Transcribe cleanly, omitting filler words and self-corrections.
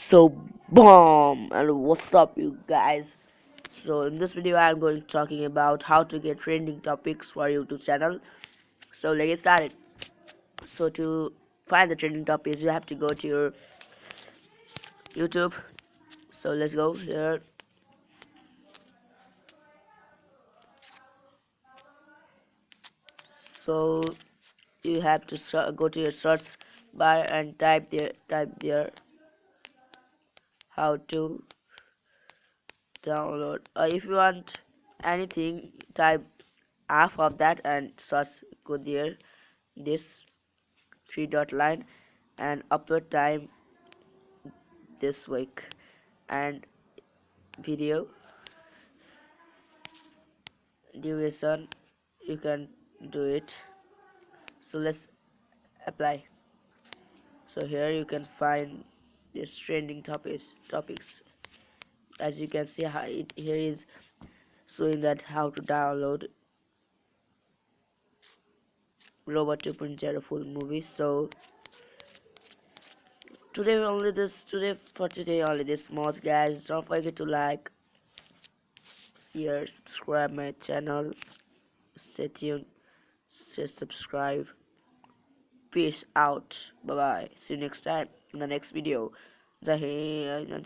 So boom, and what's up you guys? So in this video I'm going to talking about how to get trending topics for YouTube channel. So let's get started. So to find the trending topics you have to go to your YouTube. So let's go here. So you have to go to your search bar and type there how to download. If you want anything, type half of that and search. Go there, this three dot line, and upload time this week, and video duration you can do it. So let's apply. So here you can find this trending topics. As you can see, how here is showing that how to download Robot 2.0 full movie. So today only this much, guys. Don't forget to like, share, subscribe my channel. Stay tuned, stay subscribe. Peace out. Bye bye. See you next time in the next video. Jai Hind.